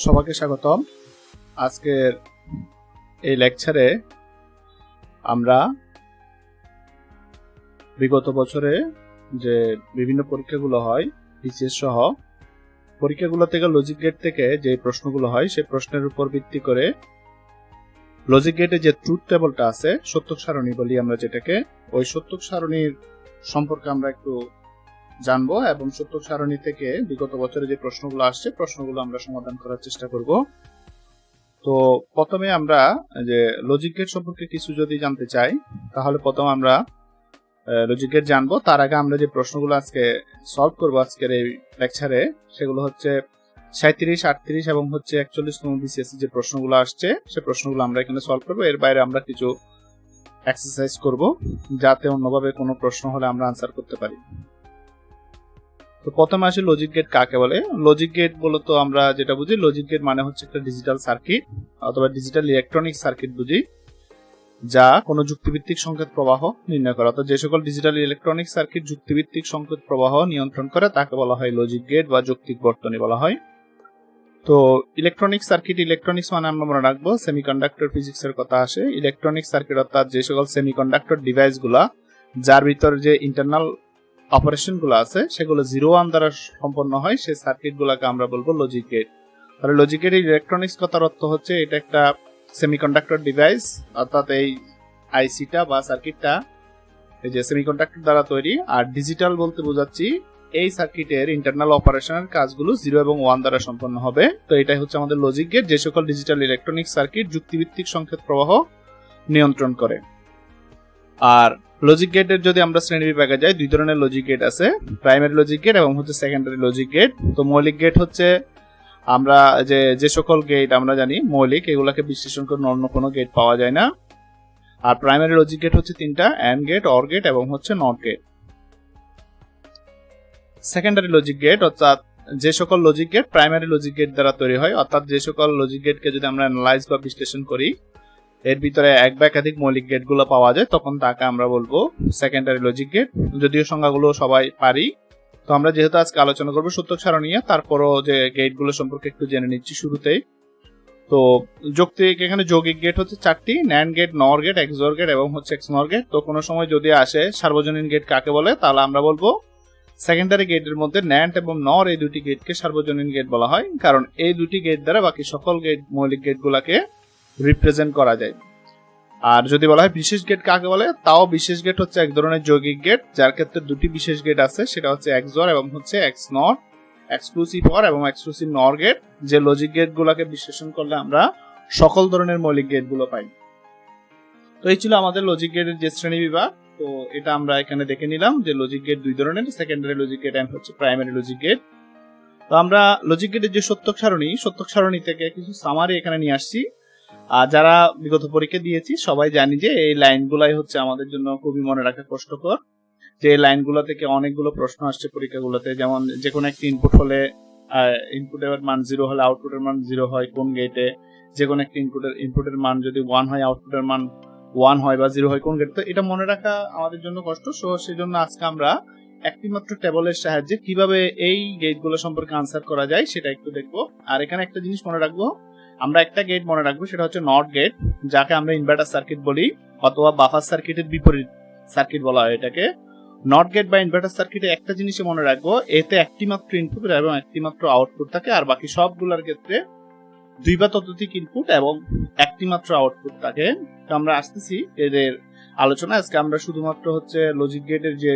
সবাইকে স্বাগতম। আজকের এই লেকচারে আমরা বিগত বছরে যে বিভিন্ন পরীক্ষাগুলো হয় বিসিএস সহ পরীক্ষাগুলো থেকে লজিক গেট থেকে যে প্রশ্নগুলো হয় সেই প্রশ্নের উপর ভিত্তি করে লজিক গেটে যে ট্রুথ টেবলটা আছে, সত্যক সারণী বলি আমরা যেটাকে, ওই সত্যক সারণীর সম্পর্কে আমরা একটু জানবো এবং সত্যক সারণী থেকে বিগত বছরে যে প্রশ্নগুলো আসছে প্রশ্নগুলো আমরা সমাধান করার চেষ্টা করব। তো প্রথমে আমরা যে লজিক গেট সম্পর্কে কিছু যদি জানতে চাই তাহলে প্রথম আমরা লজিক গেট জানবো। তার আগে আমরা যে প্রশ্নগুলো আজকে সলভ করবো আজকের এই লেকচারে সেগুলো হচ্ছে 37, 38 এবং হচ্ছে 41তম বিসিএস যে প্রশ্নগুলো আসছে সে প্রশ্নগুলো আমরা এখানে সলভ করবো। এর বাইরে আমরা কিছু এক্সারসাইজ করব যাতে অন্যভাবে কোনো প্রশ্ন হলে আমরা আনসার করতে পারি। তো প্রথমে আসি লজিক গেট কাকে বলে। লজিক গেট বলতো আমরা যেটা বুঝি, লজিক গেট মানে হচ্ছে একটা ডিজিটাল সার্কিট অথবা ডিজিটাল ইলেকট্রনিক সার্কিট বুঝি, যা কোনো যুক্তিভিত্তিক সংকেত প্রবাহ নির্ণয় করে। অর্থাৎ যে সকল ডিজিটাল ইলেকট্রনিক সার্কিট যুক্তিভিত্তিক সংকেত প্রবাহ নিয়ন্ত্রণ করে তাকে বলা হয় লজিক গেট বা যৌক্তিক বর্তনী বলা হয়। তো ইলেকট্রনিক সার্কিট, ইলেকট্রনিক্স মানে আমরা মনে রাখবো সেমিকন্ডাক্টর ফিজিক্সের কথা আসে। ইলেকট্রনিক সার্কিট অর্থাৎ যে সকল সেমিকন্ডাক্টর ডিভাইস গুলা যার ভিতর যে ইন্টারনাল অপারেশন গুলো আছে সেগুলো 0-1 দ্বারা সম্পন্ন হয়, সেই সার্কিট গুলাকে আমরা বলবো লজিক গেট। তাহলে লজিক গেটের ইলেকট্রনিক্স কথার অর্থ হচ্ছে এটা একটা সেমিকন্ডাক্টর ডিভাইস, অর্থাৎ এই আইসিটা বা সার্কিটটা এই যে সেমিকন্ডাক্টর দ্বারা তৈরি। আর ডিজিটাল বলতে বোঝাচ্ছি এই সার্কিটের ইন্টারনাল অপারেশনের কাজগুলো 0 এবং 1 দ্বারা সম্পন্ন হবে। তো এটাই হচ্ছে আমাদের লজিক গেট, যে সকল ডিজিটাল ইলেকট্রনিক সার্কিট যুক্তিভিত্তিক সংকেত প্রবাহ নিয়ন্ত্রণ করে। আর লজিক গেটের যদি আমরা শ্রেণী বিভাগে যাই, দুই ধরনের লজিক গেট আছে, প্রাইমারি লজিক গেট এবং হচ্ছে সেকেন্ডারি লজিক গেট। তো মৌলিক গেট হচ্ছে আমরা যে সকল গেট আমরা জানি মৌলিক, এগুলাকে বিশ্লেষণ করে অন্য কোনো গেট পাওয়া যায় না। আর প্রাইমারি লজিক গেট হচ্ছে তিনটা, অ্যান্ড গেট, অর গেট এবং হচ্ছে not gate. Secondary logic gate অর্থাৎ যে সকল logic gate primary logic gate দ্বারা তৈরি হয়, অর্থাৎ যে সকল লজিক গেটকে যদি আমরা অ্যানালাইজ বা বিশ্লেষণ করি এর ভিতরে এক বা একাধিক মৌলিক গেট গুলো পাওয়া যায়, তখন তাকে আমরা বলবো সেকেন্ডারি লজিক গেট। যদিও সংজ্ঞাগুলো সবাই পারি, তো আমরা যেহেতু আজকে আলোচনা করবো সত্যক সারণী, তারপরও যে গেট গুলো সম্পর্কে একটু জেনে নিচ্ছি শুরুতেই। তো যৌক্তিক এখানে যৌগিক গেট হচ্ছে 4টি, ন্যান্ড গেট, নর গেট, এক্সঅর গেট এবং হচ্ছে এক্সনর গেট। তো কোনো সময় যদি আসে সার্বজনীন গেট কাকে বলে, তাহলে আমরা বলবো সেকেন্ডারি গেটের মধ্যে ন্যান্ড এবং নর এই দুটি গেটকে সার্বজনীন গেট বলা হয়, কারণ এই দুটি গেট দ্বারা বাকি সকল গেট মৌলিক গেট গুলাকে রিপ্রেজেন্ট করা যায়। আর যদি বলা হয় বিশেষ গেট কাকে বলে, তাও বিশেষ গেট হচ্ছে এক ধরনের যৌগিক গেট যার ক্ষেত্রে দুটি বিশেষ গেট আছে, সেটা হচ্ছে এক্সঅর এবং হচ্ছে এক্সনর, এক্সক্লুসিভ অর এবং এক্সক্লুসিভ নর গেট। যে লজিক গেট গুলাকে বিশ্লেষণ করলে আমরা সকল ধরনের মৌলিক গেট গুলো পাই। তো এই ছিল আমাদের লজিক গেটের যে শ্রেণী বিভাগ। তো এটা আমরা এখানে দেখে নিলাম যে লজিক গেট দুই ধরনের, সেকেন্ডারি লজিক গেট এন্ড হচ্ছে প্রাইমারি লজিক গেট। তো আমরা লজিক গেটের যে সত্যক সারণী থেকে কিছু সামারি এখানে নিয়ে আসছি। যারা বিগত পরীক্ষা দিয়েছি সবাই জানি যে এই লাইনগুলাই হচ্ছে আমাদের জন্য খুবই মনে রাখা কষ্টকর, যে এই লাইনগুলো থেকে অনেকগুলো প্রশ্ন আসছে পরীক্ষাগুলোতে। যেমন যে কোনো একটি ইনপুট হলে ইনপুটের মান 0 হলে আউটপুটের মান 0 হয় কোন গেটে, যে কোনো একটি ইনপুটের মান যদি 1 হয় আউটপুটের মান 1 হয় বা 0 হয় কোন গেটে। তো এটা মনে রাখা আমাদের জন্য কষ্ট, সেজন্য আজকে আমরা একটি মাত্র টেবলের সাহায্যে কিভাবে এই গেটগুলো সম্পর্কে আনসার করা যায় সেটা একটু দেখবো। আর এখানে একটা জিনিস মনে রাখবো, আমরা একটা গেট মনে রাখবো, সেটা হচ্ছে নট গেট, যাকে আমরা ইনভার্টার সার্কিট বলি অথবা বাফার সার্কিটের বিপরীত সার্কিট বলা হয় এটাকে। নট গেট বা ইনভার্টার সার্কিটে একটা জিনিসই মনে রাখবো, এতে একটি মাত্র ইনপুট এবং একটি মাত্র আউটপুট থাকে, আর বাকি সবগুলোর ক্ষেত্রে দুই বা ততোধিক ইনপুট এবং একটি মাত্র আউটপুট থাকে। তো আমরা আসতেছি এদের আলোচনা। আজকে আমরা শুধুমাত্র হচ্ছে লজিক গেটের যে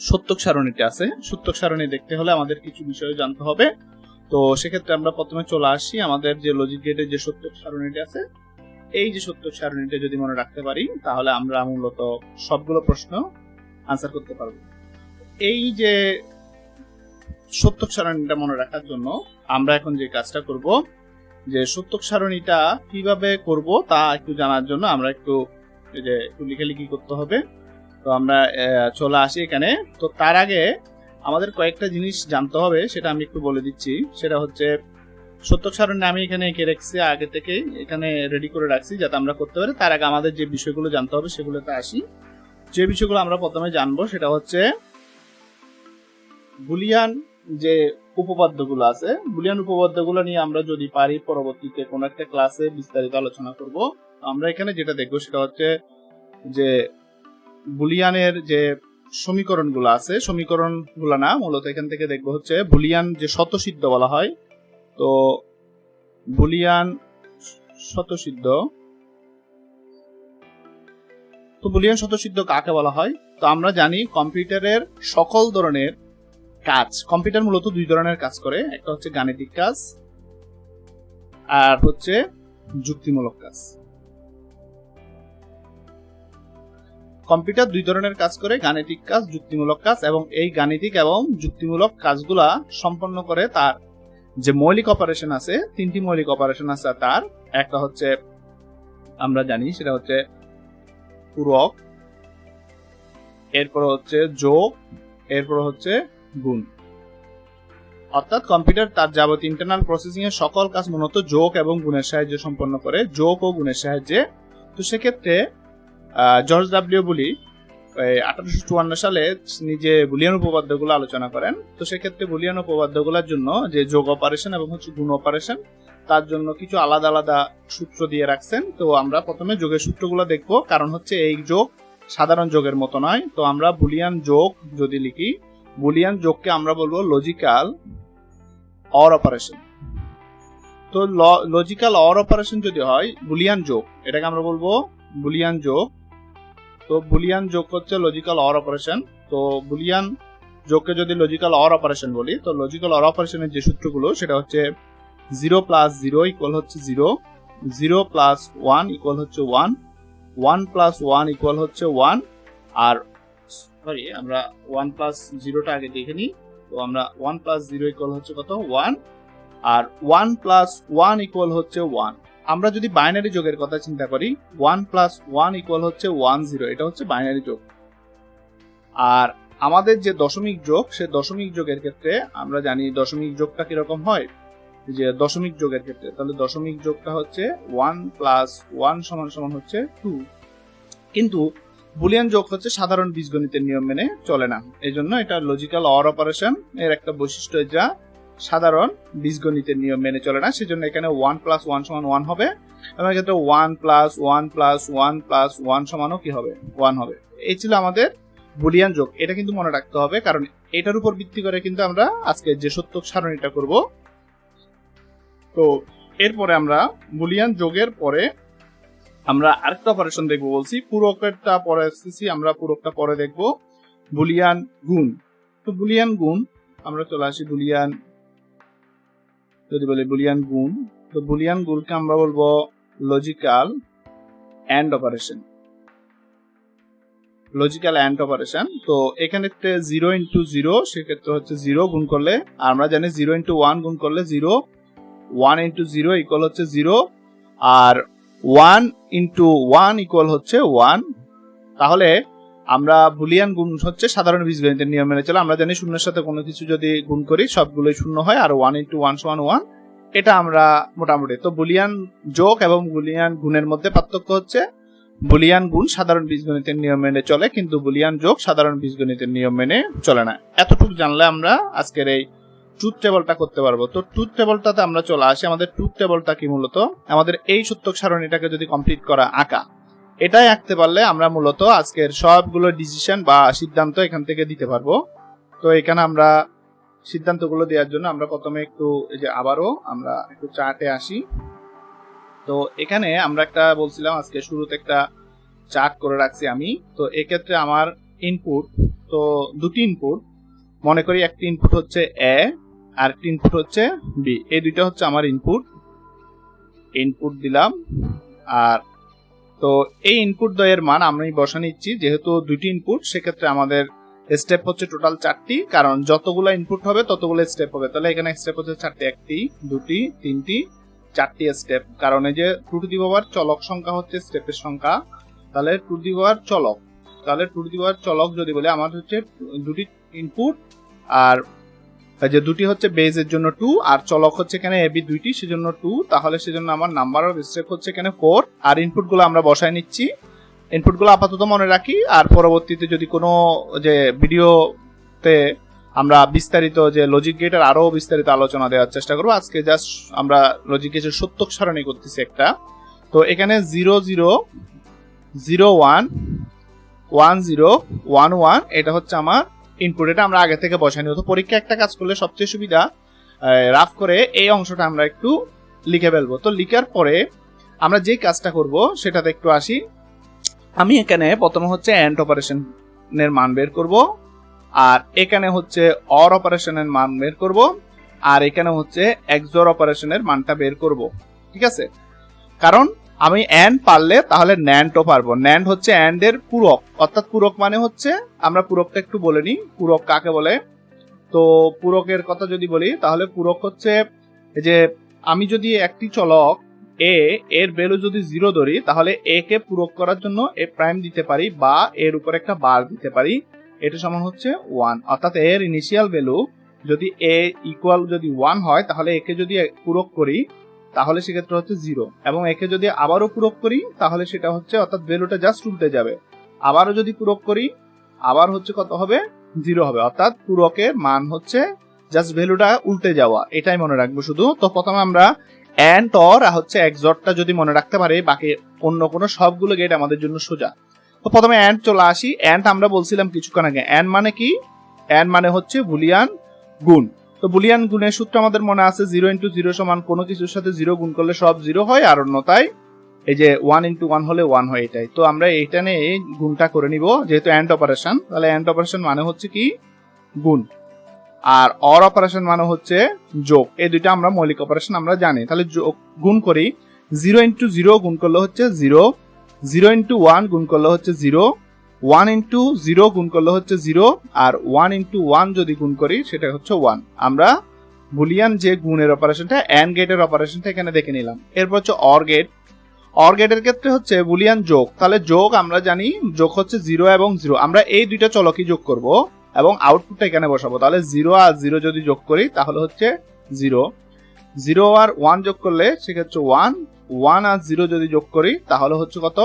সত্যক সারণীটা আছে, সত্যক সারণী দেখতে হলে আমাদের কিছু বিষয় জানতে হবে। তো সেক্ষেত্রে আমরা প্রথমে চলে আসি আমাদের যে লজিক গেটের যে সত্যক সারণীটা আছে, এই যে সত্যক সারণীটা যদি মনে রাখতে পারি তাহলে আমরা মূলত সবগুলো প্রশ্ন আনসার করতে পারবো। এই যে সত্যক সারণীটা মনে রাখার জন্য আমরা এখন যে কাজটা করব, যে সত্যক সারণীটা কিভাবে করব তা একটু জানার জন্য আমরা একটু লেখালেখি করতে হবে। তো আমরা চলে আসি এখানে। তো তার আগে আমাদের কয়েকটা জিনিস জানতে হবে, সেটা আমি একটু বলে দিচ্ছি। সেটা হচ্ছে সত্যক সারণী আমি এখানে এঁকে রাখছি, আগে থেকে এখানে রেডি করে রাখছি যাতে আমরা করতে পারি। তার আগে আমাদের যে বিষয়গুলো জানতে হবে সেগুলোতে আসি। যে বিষয়গুলো আমরা প্রথমে জানবো সেটা হচ্ছে বুলিয়ান যে উপপাদ্যগুলো আছে, বুলিয়ান উপপাদ্যগুলো নিয়ে আমরা যদি পারি পরবর্তীতে কোনো একটা ক্লাসে বিস্তারিত আলোচনা করব। আমরা এখানে যেটা দেখবো সেটা হচ্ছে যে বুলিয়ানের যে সমীকরণগুলো আছে, সমীকরণগুলো না, মূলত এখান থেকে দেখবো হচ্ছে বুলিয়ান যে স্বতঃসিদ্ধ বলা হয়। তো বুলিয়ান স্বতঃসিদ্ধ, তো বুলিয়ান স্বতঃসিদ্ধ কাকে বলা হয়? তো আমরা জানি কম্পিউটারের সকল ধরনের কাজ, কম্পিউটার মূলত দুই ধরনের কাজ করে, একটা হচ্ছে গাণিতিক কাজ আর হচ্ছে যুক্তিমূলক কাজ। কম্পিউটার দুই ধরনের কাজ করে, গাণিতিক কাজ, যুক্তিমূলক কাজ, এবং এই গাণিতিক এবং যুক্তিমূলক কাজগুলা সম্পন্ন করে তার যে মৌলিক অপারেশন আছে, তিনটি মৌলিক অপারেশন আছে তার। একটা হচ্ছে আমরা জানি সেটা হচ্ছে পূরক, এরপর হচ্ছে যোগ, এরপর হচ্ছে গুণ। অর্থাৎ কম্পিউটার তার যাবতীয় ইন্টারনাল প্রসেসিং এর সকল কাজ মূলত যোগ এবং গুণের সাহায্যে সম্পন্ন করে, যোগ ও গুণের সাহায্যে। তো সেক্ষেত্রে জর্জ ডাব্লিউ বুলি 1854 সালে নিজে বুলিয়ান উপপাদ্যগুলো আলোচনা করেন। তো সেক্ষেত্রে বুলিয়ান উপপাদ্যগুলোর জন্য যে যোগ অপারেশন এবং হচ্ছে গুণ অপারেশন, তার জন্য কিছু আলাদা আলাদা সূত্র দিয়ে রাখছেন। তো আমরা প্রথমে যোগের সূত্রগুলো দেখবো, কারণ হচ্ছে এই যোগ সাধারণ যোগের মতো নয়। তো আমরা বুলিয়ান যোগ যদি লিখি, বুলিয়ান যোগকে আমরা বলবো লজিক্যাল অর অপারেশন। তো লজিক্যাল অর অপারেশন যদি হয় বুলিয়ান যোগ, এটাকে আমরা বলবো বুলিয়ান যোগ। তো বুলিয়ান যোগ হচ্ছে লজিক্যাল অর অপারেশন। তো বুলিয়ান যোগকে যদি লজিক্যাল অর অপারেশন বলি, তো লজিক্যাল অর অপারেশনের যে সূত্রগুলো সেটা হচ্ছে 0 + 0 ইকুয়াল হচ্ছে 0, 0 + 1 ইকুয়াল হচ্ছে 1, 1 + 1 ইকুয়াল হচ্ছে 1, আর সরি আমরা 1 + 0টা আগে দেখে নিই। তো আমরা 1 + 0 ইকুয়াল হচ্ছে কত? 1, আর 1 + 1 ইকুয়াল হচ্ছে 1। আমরা যদি বাইনারি যোগের কথা চিন্তা করি, 1 + 1 ইকুয়াল হচ্ছে 1 0, এটা হচ্ছে বাইনারি যোগ। আর আমাদের যে দশমিক যোগ, সে দশমিক যোগের ক্ষেত্রে আমরা জানি দশমিক যোগটা কিরকম হয়, যে দশমিক যোগের ক্ষেত্রে তাহলে দশমিক যোগটা হচ্ছে 1 + 1 = হচ্ছে 2। কিন্তু বুলিয়ান যোগ হচ্ছে সাধারণ বীজগণিতের নিয়ম মেনে চলে না, এই জন্য এটা লজিক্যাল অর অপারেশন এর একটা বৈশিষ্ট্য, যা সাধারণ বীজগণিতের নিয়ম মেনে চলে না। সেজন্য এখানে 1 + 1 = 1 হবে, এবং এক্ষেত্রে 1 + 1 + 1 + 1 সমানও কি হবে? 1 হবে। এই ছিল আমাদের বুলিয়ান যোগ। এটা কিন্তু মনে রাখতে হবে, কারণ এটার উপর ভিত্তি করে কিন্তু আমরা আজকে যে সত্যক সারণীটা করব। তো এরপরে আমরা বুলিয়ান যোগের পরে আমরা আরেকটা অপারেশন দেখবো বলছি, পূরকটা পরে আসছি, আমরা পূরকটা পরে দেখবো। বুলিয়ান গুণ। তো বুলিয়ান গুণ আমরা চলে আসি বুলিয়ান, যদি বলি বুলিয়ান গুণ, তো বুলিয়ান গুণকে আমরা বলবো logical and operation, logical and operation. তো এখানে 0 × 0, সেক্ষেত্রে হচ্ছে 0 গুণ করলে, আর আমরা জানি 0 × 1 গুণ করলে 0, 1 × 0 ইকুয়াল হচ্ছে 0, আর 1 × 1 ইকুয়াল হচ্ছে 1। তাহলে আমরা বুলিয়ান গুণ হচ্ছে সাধারণ বীজগণিতের নিয়ম মেনে চলে। আমরা জানি শূন্যের সাথে কোনো কিছু যদি গুণ করি সবগুলোই শূন্য হয়, আর 1 × 1 = 1, এটা আমরা মোটামুটি। তো বুলিয়ান যোগ এবং বুলিয়ান গুণের মধ্যে পার্থক্য হচ্ছে বুলিয়ান গুণ সাধারণ বীজগণিতের নিয়ম মেনে চলে, কিন্তু বুলিয়ান যোগ সাধারণ বীজগণিতের নিয়ম মেনে চলে না। এতটুকু জানলে আমরা আজকের এই ট্রুথ টেবলটা করতে পারবো। তো ট্রুথ টেবলটাতে আমরা চলে আসি। আমাদের ট্রুথ টেবলটা কি? মূলত আমাদের এই সত্যক সারণীটাকে যদি কমপ্লিট করা আঁকা, এটাই আঁকতে পারলে আমরা মূলত আজকের সবগুলো ডিসিশন বা সিদ্ধান্ত এখান থেকে দিতে পারবো। তো এখানে আমরা সিদ্ধান্তগুলো দেওয়ার জন্য আমরা প্রথমে একটু এই যে আবারও আমরা একটু চার্টে আসি। তো এখানে আমরা একটা বলছিলাম আজকে শুরুতে একটা চার্ট করে রাখছি আমি। তো এক্ষেত্রে আমার ইনপুট, তো দুটি ইনপুট মনে করি, একটি ইনপুট হচ্ছে এ আর একটি ইনপুট হচ্ছে বি। এই দুইটা হচ্ছে আমার ইনপুট দিলাম। আর তো এই ইনপুট দ্বয়ের মান আমি বসা নিচ্ছি, যেহেতু দুটি ইনপুট সেক্ষেত্রে আমাদের স্টেপ হচ্ছে টোটাল 4টি, কারণ যতগুলো ইনপুট হবে ততগুলো স্টেপ হবে। তাহলে এখানে স্টেপ হচ্ছে 4টি, 1টি 2টি 3টি 4টি স্টেপ, কারণ এই যে 2 টু দি পাওয়ার চলক সংখ্যা হচ্ছে স্টেপের সংখ্যা। তাহলে 2 টু দি পাওয়ার চলক, তাহলে 2 টু দি পাওয়ার চলক যদি বলি, আমার হচ্ছে দুটি ইনপুট, আর যে দুটি হচ্ছে বেজের জন্য 2, আর চলক হচ্ছে এখানে এবি দুইটি, সেজন্য 2। তাহলে সেজন্য আমার নাম্বার অফ স্টেপ হচ্ছে এখানে 4। আর ইনপুটগুলো আমরা বসায় নিচ্ছি, ইনপুটগুলো আপাতত মনে রাখি, আর পরবর্তীতে যদি কোনো যে ভিডিওতে আমরা বিস্তারিত যে লজিক গেটের আরো বিস্তারিত আলোচনা দেওয়ার চেষ্টা করবো। আজকে জাস্ট আমরা লজিক গেটের সত্যক সারণী করতেছি একটা। তো এখানে 0 0 0 1 1 0 1 1 এটা হচ্ছে আমার ইনপুট। এটা আমরা আগে থেকে বসাই নিই। তো পরীক্ষা একটা কাজ করলে সবচেয়ে সুবিধা রাফ করে এই অংশটা আমরা একটু লিখে ফেলবো। তো লিখার পরে আমরা যে কাজটা করব সেটাতে একটু আসি। আমি এখানে প্রথমে হচ্ছে এন্ড অপারেশনের মান বের করব, আর এখানে হচ্ছে অর অপারেশনের মান বের করব, আর এখানে হচ্ছে এক্সঅর অপারেশনের মানটা বের করব। ঠিক আছে, কারণ আমি এন্ড পারলে তাহলে ন্যান্ডও পারবো। ন্যান্ড হচ্ছে এন্ড এর পূরক, অর্থাৎ পূরক মানে হচ্ছে, আমরা পূরকটা একটু বলে নিই পূরক কাকে বলে। তো পূরকের কথা যদি বলি তাহলে পূরক হচ্ছে যে আমি যদি একটি চলক এ এর ভ্যালু যদি 0 ধরি তাহলে এ কে পূরক করার জন্য এ প্রাইম দিতে পারি বা এর উপর একটা বার দিতে পারি, এটা সমান হচ্ছে 1। অর্থাৎ এর ইনিশিয়াল ভ্যালু যদি এ ইকুয়াল যদি 1 হয় তাহলে একে যদি পূরক করি তাহলে সেক্ষেত্রে হচ্ছে 0, এবং একে যদি আবারও পূরক করি তাহলে সেটা হচ্ছে, অর্থাৎ ভ্যালুটা জাস্ট উল্টে যাবে। আবারও যদি পূরক করি আবার হচ্ছে কত হবে, 0 হবে। অর্থাৎ পূরকের মান হচ্ছে জাস্ট ভ্যালুটা উল্টে যাওয়া, এটাই মনে রাখবো শুধু। তো প্রথমে আমরা এন্ড অর হচ্ছে এক্সঅরটা যদি মনে রাখতে পারি, বাকি অন্য কোনো সবগুলো গেট আমাদের জন্য সোজা। তো প্রথমে এন্ড চলে আসি। এন্ড আমরা বলছিলাম কিছুক্ষণ আগে, এন্ড মানে কি? এন্ড মানে হচ্ছে বুলিয়ান গুণ। তো বুলিয়ান গুণের সূত্র আমাদের মনে আছে, 0 × 0 সমান কোনো কিছুর সাথে 0 গুণ করলে সব 0 হয়, আর অন্যথায় এই যে 1 × 1 হলে 1 হয়, এটাই। তো আমরা এইটা নিয়ে এই গুণটা করে নিব, যেহেতু এন্ড অপারেশন। তাহলে এন্ড অপারেশন মানে হচ্ছে কি? গুণ। আর অর অপারেশন মানে হচ্ছে যোগ। এই দুইটা আমরা মৌলিক অপারেশন আমরা জানি। তাহলে গুণ করি, 0 × 0 গুণ করলে হচ্ছে 0, 0 × 1 গুণ করলে হচ্ছে 0, 1 × 0 গুণ করলে হচ্ছে 0, আর 1 × 1 যদি গুণ করি সেটা হচ্ছে 1। আমরা বুলিয়ান যে গুণের অপারেশনটা, এন্ড গেটের অপারেশনটা এখানে দেখে নিলাম। এরপর হচ্ছে অর গেট। অর গেটের ক্ষেত্রে হচ্ছে বুলিয়ান যোগ। তাহলে যোগ আমরা জানি, যোগ হচ্ছে 0 এবং 0। আমরা এই দুইটা চলকই যোগ করব এবং আউটপুটটা এখানে বসাবো। তাহলে 0 আর 0 যদি যোগ করি তাহলে হচ্ছে 0, 0 আর 1 যোগ করলে সেক্ষেত্রে 1, 1 আর 0 যদি যোগ করি তাহলে হচ্ছে কত,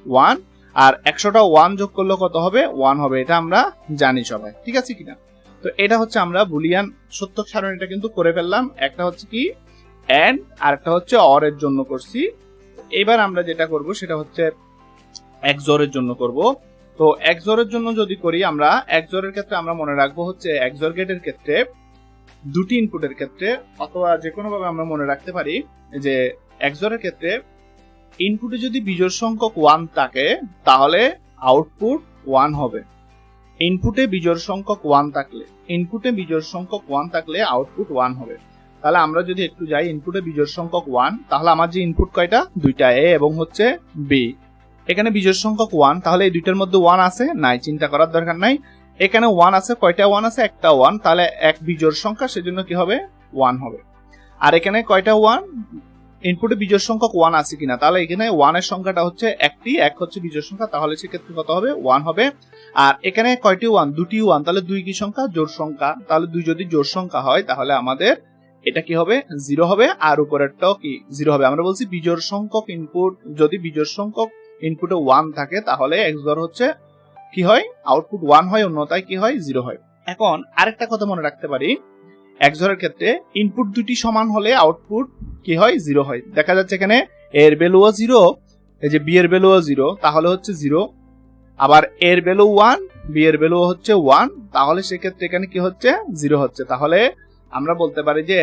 1, আর 100টা 1 যোগ করলে কত হবে, 1 হবে। এটা আমরা জানি সবাই, ঠিক আছে কিনা? তো এটা হচ্ছে আমরা বুলিয়ান সত্যক সারণীটা কিন্তু করে ফেললাম। একটা হচ্ছে কি এন্ড, আর একটা হচ্ছে অর এর জন্য করছি। এবার আমরা যেটা করব সেটা হচ্ছে এক্সঅর এর জন্য করব। তো এক্সঅর এর জন্য যদি করি, আমরা এক্সঅর এর ক্ষেত্রে আমরা মনে রাখবো হচ্ছে এক্সঅর গেটের ক্ষেত্রে দুটি ইনপুটের ক্ষেত্রে, অথবা যে কোনো ভাবে আমরা মনে রাখতে পারি যে এক্সঅর এর ক্ষেত্রে ইনপুটে যদি বিজোড় সংখ্যক 1 থাকে তাহলে আউটপুট 1 হবে। ইনপুটে বিজোড় সংখ্যক 1 থাকলে, ইনপুটে বিজোড় সংখ্যক 1 থাকলে আউটপুট 1 হবে। তাহলে আমরা যদি একটু যাই ইনপুটে বিজোড় সংখ্যক 1, তাহলে আমার যে ইনপুট কয়টা, দুইটা, এ এবং হচ্ছে বি। এখানে বিজোড় সংখ্যক 1, তাহলে এই দুইটার মধ্যে 1 আছে নাই, চিন্তা করার দরকার নাই। এখানে 1 আছে, কয়টা 1 আছে, একটা 1, তাহলে এক বিজোড় সংখ্যা, সেজন্য কি হবে, 1 হবে। আর এখানে কয়টা 1, ইনপুটে বিজোড় সংখ্যক 1 আছে কিনা, তাহলে এখানে 1 এর সংখ্যাটা হচ্ছে একটি, এক হচ্ছে বিজোড় সংখ্যা, তাহলে সেক্ষেত্রে কত হবে, 1 হবে। আর এখানে কয়টি 1, দুটি 1, তাহলে 2 কি সংখ্যা, জোড় সংখ্যা, তাহলে 2 যদি জোড় সংখ্যা হয় তাহলে আমাদের এটা কি হবে, 0 হবে, আর উপরেরটাও কি 0 হবে। আমরা বলছি বিজোড় সংখ্যক ইনপুট, যদি বিজোড় সংখ্যক ইনপুটে 1 থাকে তাহলে এক্সঅর হচ্ছে কি হয়, আউটপুট 1 হয়, অন্যথায় কি হয়, 0 হয়। এখন আরেকটা কথা মনে রাখতে পারি, এক্সঅর এর ক্ষেত্রে ইনপুট দুটি সমান হলে আউটপুট কি হয়, 0 হয়। দেখা যাচ্ছে এখানে এর ভ্যালুও 0, এই যে বি এর ভ্যালুও 0, তাহলে হচ্ছে 0। আবার এর ভ্যালু 1, বি এর ভ্যালু হচ্ছে 1, তাহলে সেক্ষেত্রে এখানে কি হচ্ছে, 0 হচ্ছে। তাহলে আমরা বলতে পারি যে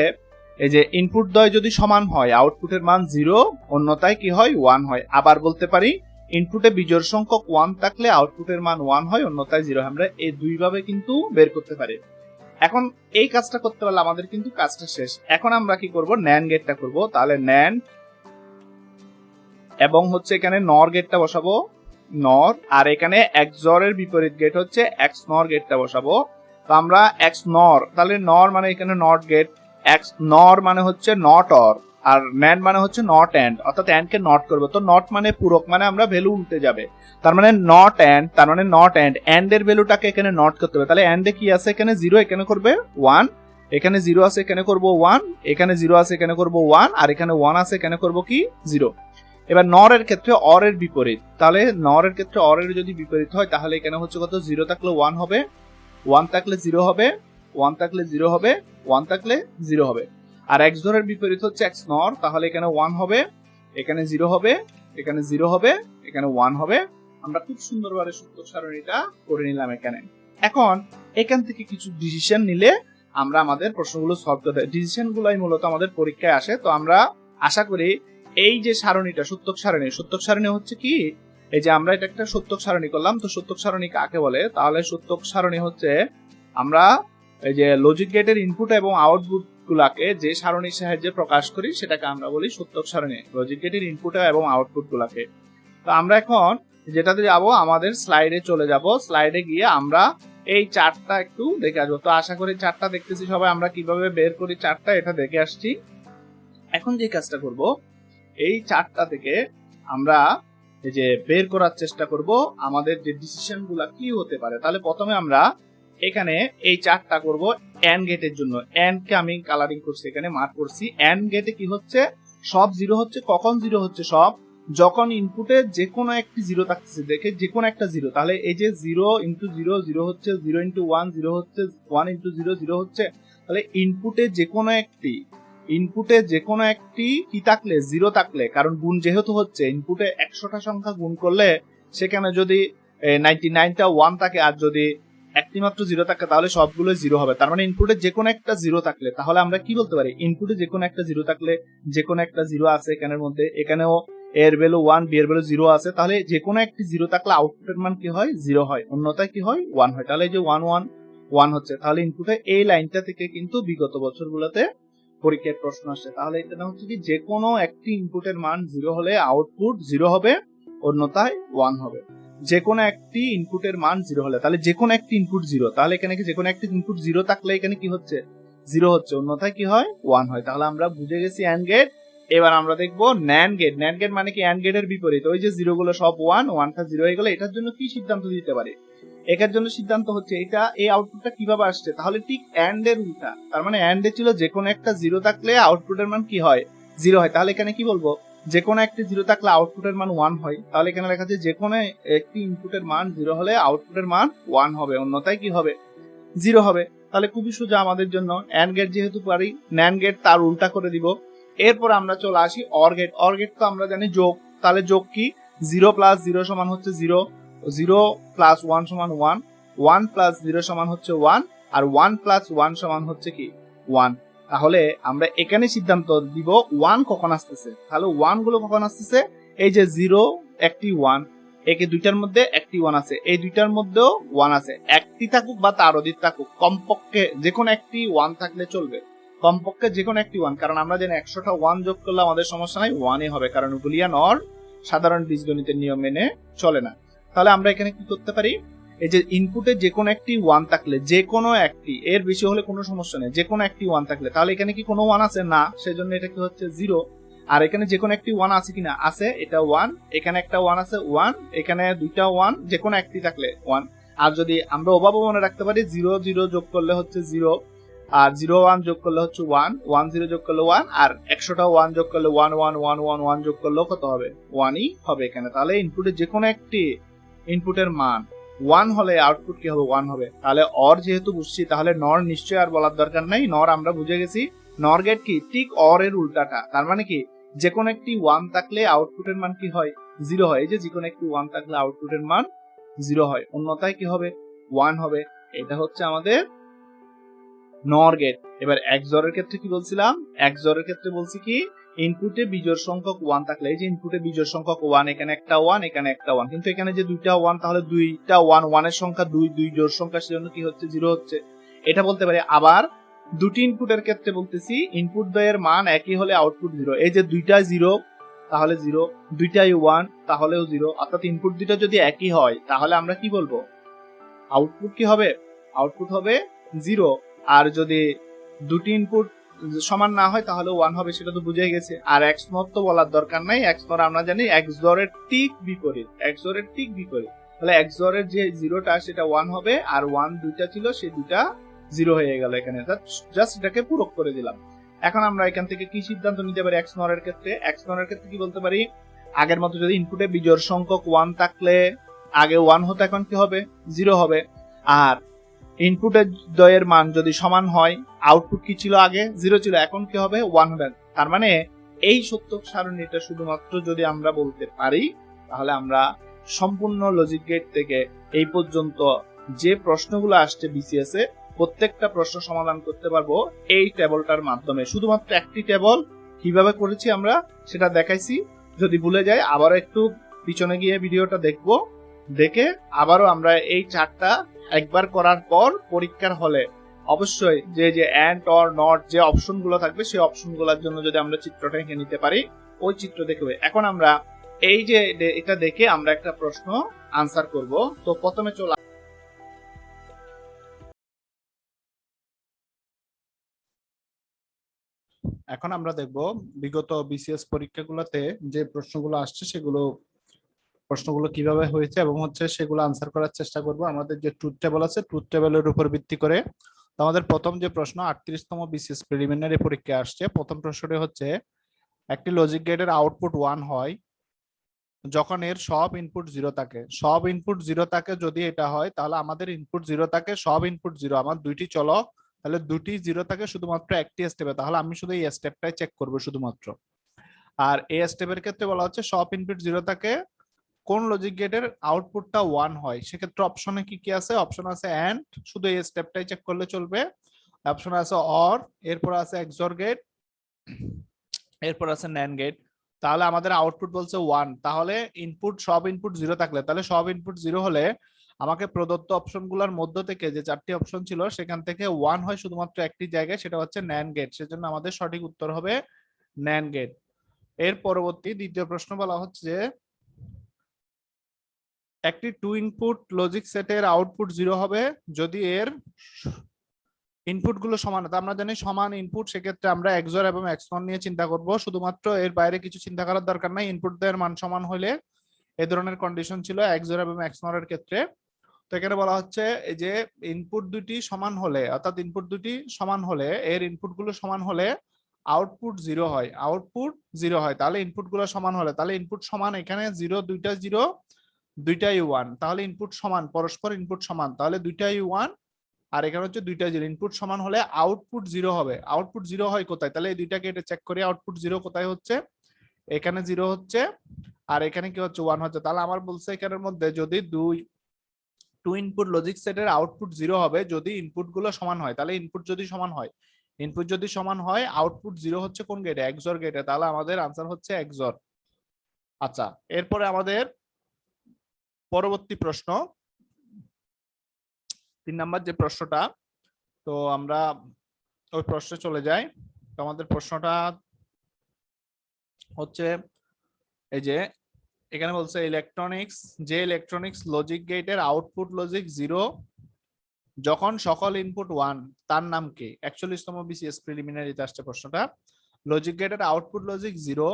এই যে ইনপুট দ্বয় যদি সমান হয় আউটপুটের মান 0, অন্যথায় কি হয়, 1 হয়। আবার বলতে পারি ইনপুটে বিজোড় সংখ্যক 1 থাকলে আউটপুটের মান 1 হয়, অন্যথায় 0। আমরা এই দুই ভাবে কিন্তু বের করতে পারি। এখন এই কাজটা করতে পারলে আমাদের কিন্তু কাজটা শেষ। এখন আমরা কি করব, ন্যান্ড গেটটা করব। তাহলে ন্যান্ড এবং হচ্ছে এখানে নর গেটটা বসাবো, নর, আর এখানে এক্সঅর এর বিপরীত গেট হচ্ছে এক্সনর গেটটা বসাবো। তো আমরা এক্সনর, তাহলে নর মানে এখানে নট গেট, এক্সনর মানে হচ্ছে নট অর, আর ন্যান্ড মানে হচ্ছে নট এন্ড, অর্থাৎ এন্ড কে নট করবে। তো নট মানে পূরক, মানে আমরা ভ্যালু উল্টে যাবে, তার মানে নট এন্ড, তার মানে নট এন্ড, এন্ড এর ভ্যালুটাকে এখানে নট করতে হবে। তাহলে এন্ড এ কি আছে, এখানে 0, এখানে করবে 1, এখানে 0 আছে, এখানে করব 1, এখানে 0 আছে, এখানে করব 1, আর এখানে 1 আছে, এখানে করব কি 0। এবার নর এর ক্ষেত্রে অর এর বিপরীত, তাহলে নর এর ক্ষেত্রে অর এর যদি বিপরীত হয় তাহলে এখানে হচ্ছে কত, 0 থাকলে 1 হবে, 1 থাকলে 0 হবে, 1 থাকলে 0 হবে, 1 থাকলে 0 হবে। আর XOR এর বিপরীত হচ্ছে XNOR, তাহলে এখানে 1 হবে, এখানে 0 হবে, এখানে 0 হবে, এখানে 1 হবে। আমরা খুব সুন্দরভাবে সূত্র সারণীটা করে নিলাম এখানে। এখন এখান থেকে কিছু ডিসিশন নিলে আমরা আমাদের প্রশ্নগুলো সলভ করতে, ডিসিশন গুলাই মূলত আমাদের পরীক্ষায় আসে। তো আমরা আশা করি এই যে সারণীটা সূত্রক সারণী হচ্ছে কি, এই যে আমরা এটা একটা সূত্রক সারণী করলাম। তো সূত্রক সারণী কাকে বলে? তাহলে সূত্রক সারণী হচ্ছে আমরা এই যে লজিক গেটের ইনপুট এবং আউটপুট গুলাকে যে সারণীর সাহায্যে প্রকাশ করি সেটাকে আমরা বলি সূত্রক সারণী, লজিক গেটের ইনপুট এবং আউটপুট গুলাকে। তো আমরা এখন যেটাতে যাব, আমাদের স্লাইডে চলে যাব। স্লাইডে গিয়ে আমরা এই চার্টটা একটু দেখে আসবো। তো আশা করি চার্টটা দেখতেছি সবাই, আমরা কিভাবে বের করি চার্টটা এটা দেখে আসছি। এখন যে কাজটা করব, এই চার্টটা থেকে আমরা এই যে বের করার চেষ্টা করব আমাদের যে ডিসিশন গুলা কি হতে পারে। তাহলে প্রথমে আমরা এখানে এই চার্টটা করব এন্ড গেটের জন্য। এন্ড কে আমি কালারিং করছি, এখানে মার্ক করছি। এন্ড গেটে কি হচ্ছে, সব 0 হচ্ছে। কখন 0 হচ্ছে? সব যখন ইনপুটে যে কোনো একটি 0 থাকতেছে, দেখে যে কোনো একটা 0। তাহলে এই যে 0 ইনটু 0 0 হচ্ছে, 0 ইনটু 1 0 হচ্ছে, 1 ইনটু 0 0 হচ্ছে। তাহলে ইনপুটে যে কোনো একটি কি থাকলে, 0 থাকলে, কারণ গুণ যেহেতু হচ্ছে, ইনপুটে 100টা সংখ্যা গুণ করলে সেখানে যদি 99টা 1 থাকে আর যদি একটি মাত্র 0 থাকে তাহলে সবগুলো 0 হবে। তার মানে ইনপুটে যে কোনো একটা 0 থাকলে, তাহলে আমরা কি বলতে পারি, ইনপুটে যে কোনো একটা 0 থাকলে, যে কোনো একটা 0 আছে এখানের মধ্যে, এখানেও এর ভ্যালু 1, বি এর ভ্যালু 0 আছে, তাহলে যে কোনো একটি 0 থাকলে আউটপুটের মান কি হয়, 0 হয়, অন্যথায় কি হয়, 1 হয়। তাহলে এই যে 1 1 1 হচ্ছে, তাহলে ইনপুটে এই লাইনটা থেকে কিন্তু বিগত বছরগুলোতে পরীক্ষার প্রশ্ন আসছে। তাহলে এটা হচ্ছে কি, যে কোনো একটি ইনপুটের মান 0 হলে আউটপুট 0 হবে, অন্যথায় 1 হবে। যে কোনো একটি ইনপুটের মান 0 হলে, তাহলে যে কোনো একটি ইনপুট 0, তাহলে এখানে কি যে কোনো একটি ইনপুট 0 থাকলে এখানে কি হচ্ছে, 0 হচ্ছে, অন্যথায় কি হয়, 1 হয়। তাহলে আমরা বুঝে গেছি এন্ড গেট। এবার আমরা দেখবো ন্যান্ড গেট। ন্যান্ড গেট মানে কি, এন্ড গেটের বিপরীত। ওই যে 0 গুলো সব 1, 1টা 0 হয়ে গেলে এটার জন্য কি সিদ্ধান্ত দিতে পারে? এটার জন্য সিদ্ধান্ত হচ্ছে এটা, এই আউটপুটটা কিভাবে আসছে, তাহলে ঠিক এন্ড এর উল্টা। তার মানে এন্ড এ ছিল যে কোনো একটা 0 থাকলে আউটপুটের মান কি হয়, 0 হয়। তাহলে এখানে কি বলবো, যে কোনো একটি 0 থাকলে আউটপুটের মান 1 হয়। তাহলে এখানে লেখা আছে যে কোনো একটি ইনপুটের মান 0 হলে আউটপুটের মান 1 হবে, অন্যথায় কি হবে, 0 হবে। তাহলে খুবই সোজা আমাদের জন্য। এন্ড গেট যেহেতু পারি, ন্যান্ড গেট তার উল্টা করে দিব। এরপর আমরা চলে আসি অর গেট। অর গেট তো আমরা জানি যোগ। তাহলে যোগ কি, 0 প্লাস 0 সমান হচ্ছে 0, 0 প্লাস 1 সমান 1, 1 প্লাস 0 সমান হচ্ছে 1, আর 1 প্লাস 1 সমান হচ্ছে কি 1। তাহলে আমরা এখানে সিদ্ধান্ত দিব 1 কখন আসতেছে। তাহলে 1 গুলো কখন আসতেছে, এই যে 0 একটি 1, একে দুইটার মধ্যে একটি 1 আছে, এই দুইটার মধ্যেও 1 আছে। একটি থাকুক বা তার অধিক থাকুক, কমপক্ষে যে কোনো একটি 1 থাকলে চলবে, কমপক্ষে যে কোনো একটি 1। কারণ আমরা জানি 100টা 1 যোগ করলে আমাদের সমস্যা নাই, 1ই হবে, কারণ বুলিয়ান অর সাধারণ বীজগণিতের নিয়ম মেনে চলে না। তাহলে আমরা এখানে কি করতে পারি, এই যে ইনপুটে যে কোনো একটি 1 থাকলে, যে কোনো একটি, এর বেশি হলে কোনো সমস্যা নেই, যে কোনো একটি 1 থাকলে, তাহলে এখানে কি কোনো 1 আছে না, সেজন্য এটা কি হচ্ছে 0। আর এখানে যে কোনো একটি 1 আছে কিনা, আছে, এটা 1, এখানে একটা 1 আছে 1, এখানে দুইটা 1, যে কোনো একটি থাকলে 1। আর যদি আমরা ওভাবে মনে রাখতে পারি, 0 0 যোগ করলে হচ্ছে 0, আর 0 1 যোগ করলে হচ্ছে 1, 1 0 যোগ করলে 1, আর 100টা 1 যোগ করলে 1 1 1 1 1 যোগ করলেও কত হবে, 1ই হবে এখানে। তাহলে ইনপুটে যে কোনো একটি ইনপুটের মান 1 হলে আউটপুট কি হবে, 1 হবে। তাহলে অর যেহেতু বুঝছি, তাহলে নর নিশ্চয়ই আর বলার দরকার নাই, নর আমরা বুঝে গেছি। নর গেট কি, ঠিক অর এর উল্টাটা। তার মানে কি, যে কোনো একটি 1 থাকলে আউটপুটের মান কি হয়, 0 হয়। এই যে কোনো একটি 1 থাকলে আউটপুটের মান 0 হয়, অন্যথায় কি হবে, 1 হবে। এটা হচ্ছে আমাদের নর গেট। এবার XOR এর ক্ষেত্রে কি বলছিলাম, XOR এর ক্ষেত্রে বলছি কি, ইনপুটে বিজোড় সংখ্যক 1 থাকলে, এই যে ইনপুটে বিজোড় সংখ্যক 1, এখানে একটা 1, এখানে একটা 1, কিন্তু এখানে যে দুইটা 1, তাহলে দুইটা 1, 1 এর সংখ্যা 2, 2 জোড় সংখ্যা, সেজন্য কি হচ্ছে, 0 হচ্ছে। এটা বলতে পারি। আবার দুটি ইনপুটের ক্ষেত্রে বলতেছি, ইনপুট দ্বয়ের মান একই হলে আউটপুট 0। এই যে দুইটা 0 তাহলে 0, দুইটাই 1 তাহলেও 0, অর্থাৎ ইনপুট দুইটা যদি একই হয় তাহলে আমরা কি বলবো, আউটপুট কি হবে, আউটপুট হবে 0। আর যদি দুটি ইনপুট সমান না হয় তাহলে 1 হবে, সেটা তো বুঝে গেছে। আর XNOR তো বলার দরকার নাই, XNOR আমরা জানি XOR এর ঠিক বিপরীত, XOR এর ঠিক বিপরীত। তাহলে XOR এর যে 0টা সেটা 1 হবে, আর 1 দুইটা ছিল সেই দুইটা 0 হয়ে গেল এখানে, জাস্ট এটাকে পূরক করে দিলাম। এখন আমরা এখান থেকে কি সিদ্ধান্ত নিতে পারি XNOR এর ক্ষেত্রে, XNOR এর ক্ষেত্রে কি বলতে পারি, আগের মতো যদি ইনপুটে বিজোড় সংখ্যক 1 থাকলে, আগে 1 হতো, এখন কি হবে, 0 হবে। আর ইনপুটের দ্বয়ের মান যদি সমান হয়, আউটপুট কি ছিল আগে 0 ছিল, এখন কি হবে 1 হবে। তার মানে এই সত্য সারণীটা শুধুমাত্র যদি আমরা বলতে পারি, তাহলে আমরা সম্পূর্ণ লজিক গেট থেকে এই পর্যন্ত যে প্রশ্নগুলো আসছে বিসিএস এ প্রত্যেকটা প্রশ্ন সমাধান করতে পারবো এই টেবলটার মাধ্যমে। শুধুমাত্র একটি টেবল কিভাবে করেছি আমরা সেটা দেখাইছি। যদি ভুলে যাই আবারও একটু পিছনে গিয়ে ভিডিওটা দেখবো, দেখে আবারও আমরা এই চারটা একবার করার পর পরীক্ষার হলে অবশ্যই যে যে অ্যান্ড অর নট যে অপশনগুলো থাকবে সেই অপশনগুলোর জন্য যদি আমরা চিত্রটা এঁকে নিতে পারি, ওই চিত্র দেখবে। এখন আমরা এই যে এটা দেখে আমরা একটা প্রশ্ন আনসার করব। তো প্রথমে চলে এখন আমরা দেখব বিগত বিসিএস পরীক্ষাগুলোতে যে প্রশ্নগুলো আসছে প্রশ্নগুলো কিভাবে হয়েছে এবং হচ্ছে সেগুলো আনসার করার চেষ্টা করব। আমাদের যে ট্রুথ টেবল আছে, ট্রুথ টেবলের উপর ভিত্তি করে আমাদের প্রথম যে প্রশ্ন 38তম বিসিএস প্রিলিমিনারি পরীক্ষা আসছে, প্রথম প্রশ্নটি হচ্ছে একটি লজিক গেটের আউটপুট 1 হয় যখন এর সব ইনপুট 0 থাকে। সব ইনপুট 0 থাকে যদি এটা হয়, তাহলে আমাদের ইনপুট 0 থাকে, সব ইনপুট 0, আমার দুইটি চলক, তাহলে দুটি 0 থাকে শুধুমাত্র একটি স্টেপে, তাহলে আমি শুধু এই স্টেপটাই চেক করব শুধুমাত্র। আর এই স্টেপের ক্ষেত্রে বলা হচ্ছে সব ইনপুট 0 থাকে, কোন লজিক গেটের আউটপুটটা 1 হয়। সেক্ষেত্রে অপশনে কি কি আছে? অপশন আছে এন্ড, শুধু এই স্টেপটাই চেক করলে চলবে। অপশন আছে অর, এরপর আছে এক্সঅর গেট, এরপর আছে ন্যান্ড গেট। তাহলে আমাদের আউটপুট বলছে 1, তাহলে ইনপুট সব ইনপুট 0 থাকলে, তাহলে সব ইনপুট 0 হলে আমাকে প্রদত্ত অপশনগুলোর মধ্য থেকে যে চারটি অপশন ছিল সেখান থেকে 1 হয় শুধুমাত্র একটি জায়গায়, সেটা হচ্ছে ন্যান্ড গেট। সেজন্য আমাদের সঠিক উত্তর হবে ন্যান্ড গেট। এর পরবর্তী দ্বিতীয় প্রশ্ন বলা হচ্ছে যে একটি 2 ইনপুট লজিক সেটের আউটপুট 0 হবে যদি এর ইনপুট গুলো সমান। আমরা জানি সমান ইনপুট, সেক্ষেত্রে আমরা এক্সঅর এবং এক্সঅর নিয়ে চিন্তা করব, শুধুমাত্র এর বাইরে কিছু চিন্তা করার দরকার নাই। ইনপুটদের মান সমান হলে এই ধরনের কন্ডিশন ছিল এক্সঅর এবং এক্সঅর এর ক্ষেত্রে। তো এখানে বলা হচ্ছে এই যে ইনপুট দুটি সমান হলে, অর্থাৎ ইনপুট দুটি সমান হলে এর ইনপুট গুলো সমান হলে আউটপুট 0 হয়, আউটপুট 0 হয়। তাহলে ইনপুট গুলো সমান হলে, তাহলে ইনপুট সমান, এখানে 0 দুইটা 0 দুইটাই 1, তাহলে ইনপুট সমান, পরস্পর ইনপুট সমান, তাহলে দুইটাই 1 আর এখানে হচ্ছে দুইটা 0। ইনপুট সমান হলে আউটপুট 0 হবে। আউটপুট 0 হয় কোথায়? তাহলে এই দুইটাকে এটা চেক করি, আউটপুট 0 কোথায় হচ্ছে? এখানে 0 হচ্ছে আর এখানে কি হচ্ছে 1 হচ্ছে। তাহলে আমার বলছে এখানের মধ্যে যদি টু ইনপুট লজিক সেটের আউটপুট 0 হবে যদি ইনপুট গুলো সমান হয়। তাহলে ইনপুট যদি সমান হয়, ইনপুট যদি সমান হয় আউটপুট 0 হচ্ছে কোন গেটে? এক্সঅর গেটে। তাহলে আমাদের আনসার হচ্ছে এক্সঅর। আচ্ছা, এরপরে আমাদের পরবর্তী প্রশ্ন 3 নাম্বার যে প্রশ্নটা, তো আমরা ওই প্রশ্নে চলে যাই। তো আমাদের প্রশ্নটা হচ্ছে এই যে এখানে বলছে ইলেকট্রনিক্স লজিক গেটের আউটপুট লজিক 0 যখন সকল ইনপুট 1, তার নাম কি? 41তম বিসিএস প্রিলিমিনারিতে আসছে প্রশ্নটা। লজিক গেটের আউটপুট লজিক 0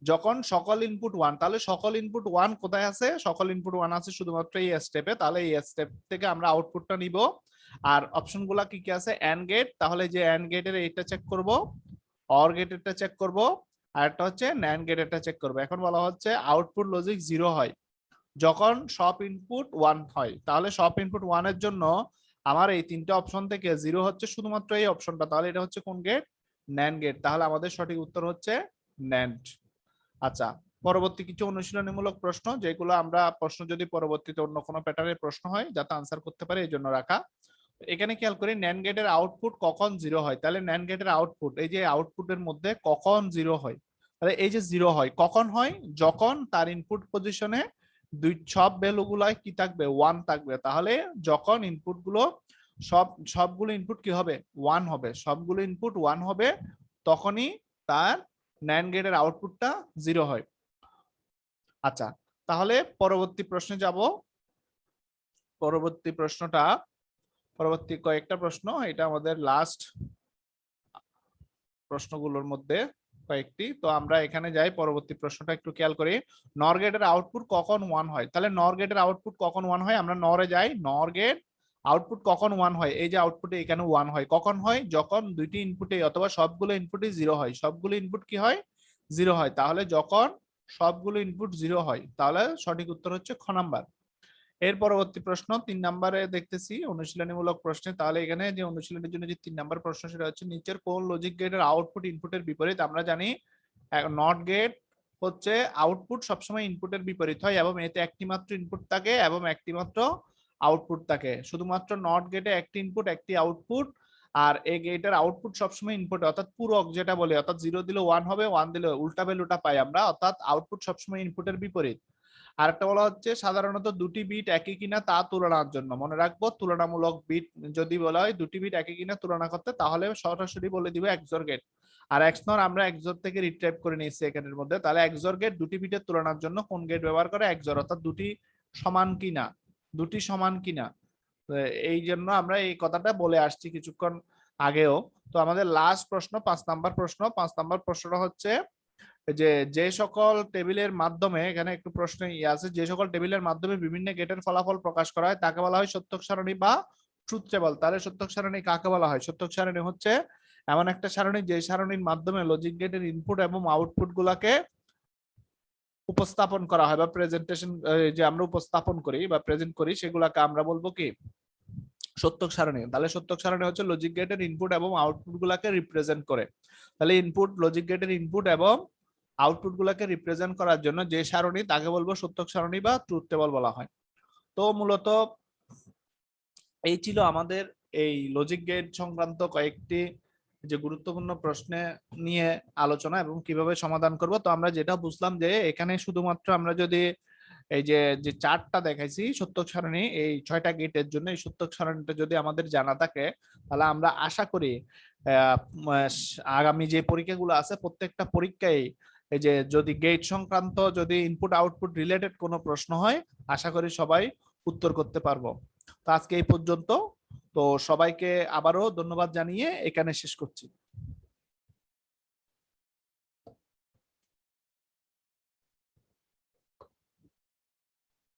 যখন সকল ইনপুট 1, তাহলে সকল ইনপুট 1 কোথায় আছে? সকল ইনপুট 1 আছে শুধুমাত্র এই স্টেপে, তাহলে এই স্টেপ থেকে আমরা আউটপুটটা নিব। আর অপশনগুলো কি কি আছে? এন্ড গেট, তাহলে যে এন্ড গেটের এইটা চেক করব, অর গেটেরটা চেক করব, আর একটা হচ্ছে ন্যান্ড গেটেরটা চেক করব। এখন বলা হচ্ছে আউটপুট লজিক 0 হয় যখন সব ইনপুট 1 হয়। তাহলে সব ইনপুট 1 এর জন্য আমার এই তিনটা অপশন থেকে 0 হচ্ছে শুধুমাত্র এই অপশনটা, তাহলে এটা হচ্ছে কোন গেট? NAND gate. তাহলে আমাদের সঠিক উত্তর হচ্ছে ন্যান্ড। আচ্ছা, পরবর্তী কিছু অনুশীলনীমূলক প্রশ্ন, যেগুলো আমরা প্রশ্ন যদি পরবর্তীতে অন্য কোনো প্যাটার্নের প্রশ্ন হয় যাতে আনসার করতে পারে এই জন্য রাখা। এখানে খেয়াল করি ন্যান্ড গেটের আউটপুট কখন 0 হয়। তাহলে ন্যান্ড গেটের আউটপুট, এই যে আউটপুটের মধ্যে কখন 0 হয়, তাহলে এই যে 0 হয় কখন হয়? যখন তার ইনপুট পজিশনে সব ভ্যালু গুলাই কি থাকবে? 1 থাকবে। তাহলে যখন ইনপুট গুলো সবগুলো ইনপুট কি হবে? 1 হবে, সবগুলো ইনপুট 1 হবে, তখনই তার ন্যান্ড গেটের আউটপুটটা 0 হয়। আচ্ছা, তাহলে পরবর্তী প্রশ্নে যাব। পরবর্তী কয়েকটা প্রশ্ন, এটা আমাদের লাস্ট প্রশ্নগুলোর মধ্যে কয়েকটি। তো আমরা এখানে যাই, পরবর্তী প্রশ্নটা একটু খেয়াল করি। নর গেটের আউটপুট কখন 1 হয়? তাহলে নর গেটের আউটপুট কখন 1 হয়? আমরা নরে যাই। নর গেট আউটপুট কখন 1 হয়? এই যে আউটপুটে এখানে 1 হয়, কখন হয়? যখন দুইটি ইনপুটে অথবা সবগুলো ইনপুটে 0 হয়। সবগুলো ইনপুট কি হয়? 0 হয়। তাহলে যখন সবগুলো ইনপুট 0 হয়, তাহলে সঠিক উত্তর হচ্ছে খ নাম্বার। এর পরবর্তী প্রশ্ন 3 নম্বরে দেখতেছি অনুশীলনীমূলক প্রশ্নে। তাহলে এখানে যে অনুশীলনের জন্য যে 3 নম্বর প্রশ্ন সেটা হচ্ছে নিচের কোন লজিক গেটের আউটপুট ইনপুটের বিপরীত। আমরা জানি নট গেট হচ্ছে আউটপুট সবসময় ইনপুটের বিপরীত হয় এবং এতে একটি মাত্র ইনপুট থাকে এবং একটি মাত্র আউটপুট থাকে। শুধুমাত্র নট গেটে একটি ইনপুট একটি আউটপুট, আর এই গেটের আউটপুট সবসময় ইনপুট অর্থাৎ পূরক যেটা বলে, অর্থাৎ 0 দিলে 1 হবে, 1 দিলে উল্টা ভ্যালুটা পাই আমরা, অর্থাৎ আউটপুট সবসময় ইনপুটের বিপরীত। আরেকটা বলা হচ্ছে সাধারণত দুটি বিট একই কিনা তা তুলনার জন্য। মনে রাখবো তুলনামূলক বিট যদি বলা হয় দুটি বিট একই কিনা তুলনা করতে, তাহলে সরাসরি বলে দিবে এক্সঅর গেট। আর এক্সনর আমরা এক্সঅর থেকে রিট্রাইভ করে নিয়েছি এখানের মধ্যে। তাহলে এক্সঅর গেট দুটি বিটের তুলনার জন্য কোন গেট ব্যবহার করে? এক্সঅর, অর্থাৎ দুটি সমান কিনা, দুটি সমান কিনা। এই জন্য আমরা এই কথাটা বলে আসছি কিছুক্ষণ আগেও। তো আমাদের লাস্ট প্রশ্ন 5 নাম্বার প্রশ্ন। 5 নাম্বার প্রশ্নটা হচ্ছে যে যে সকল টেবিলের মাধ্যমে, এখানে একটু প্রশ্ন আছে, যে সকল টেবিলের মাধ্যমে বিভিন্ন গেটের ফলাফল প্রকাশ করা হয় তাকে বলা হয় সত্যক সারণী বা ট্রুথ টেবল। তাহলে সত্যক সারণী কাকে বলা হয়? সত্যক সারণী হচ্ছে এমন একটা সারণী যে সারণীর মাধ্যমে লজিক গেটের ইনপুট এবং আউটপুট গুলাকে উপস্থাপন করা হয় বা প্রেজেন্টেশন, যে আমরা উপস্থাপন করি বা প্রেজেন্ট করি সেগুলাকে আমরা বলবো কি? সত্যক সারণী। তাহলে সত্যক সারণী হচ্ছে লজিক গেটের ইনপুট এবং আউটপুট গুলাকে রিপ্রেজেন্ট করে। তাহলে ইনপুট, লজিক গেটের ইনপুট এবং আউটপুট গুলাকে রিপ্রেজেন্ট করার জন্য যে সারণী তাকে বলবো সত্যক সারণী বা ট্রুথ টেবল বলা হয়। তো মূলত এই ছিল আমাদের এই লজিক গেট সংক্রান্ত কয়েকটি যে গুরুত্বপূর্ণ প্রশ্নে নিয়ে আলোচনা এবং কিভাবে সমাধান করব। তো আমরা যেটা বুঝলাম যে এখানে শুধুমাত্র আমরা যদি এই যে যে চার্টটা দেখাইছি সত্যক সারণী, এই 6টা গেটের জন্য এই সত্যক সারণীটা যদি আমাদের জানা থাকে, তাহলে আমরা আশা করি আগামী যে পরীক্ষাগুলো আছে প্রত্যেকটা পরীক্ষায় এই যে যদি গেট সংক্রান্ত যদি ইনপুট আউটপুট রিলেটেড কোনো প্রশ্ন হয়, আশা করি সবাই উত্তর করতে পারবো। তো আজকে এই পর্যন্ত। তো সবাইকে আবারও ধন্যবাদ জানিয়ে এখানে শেষ করছি।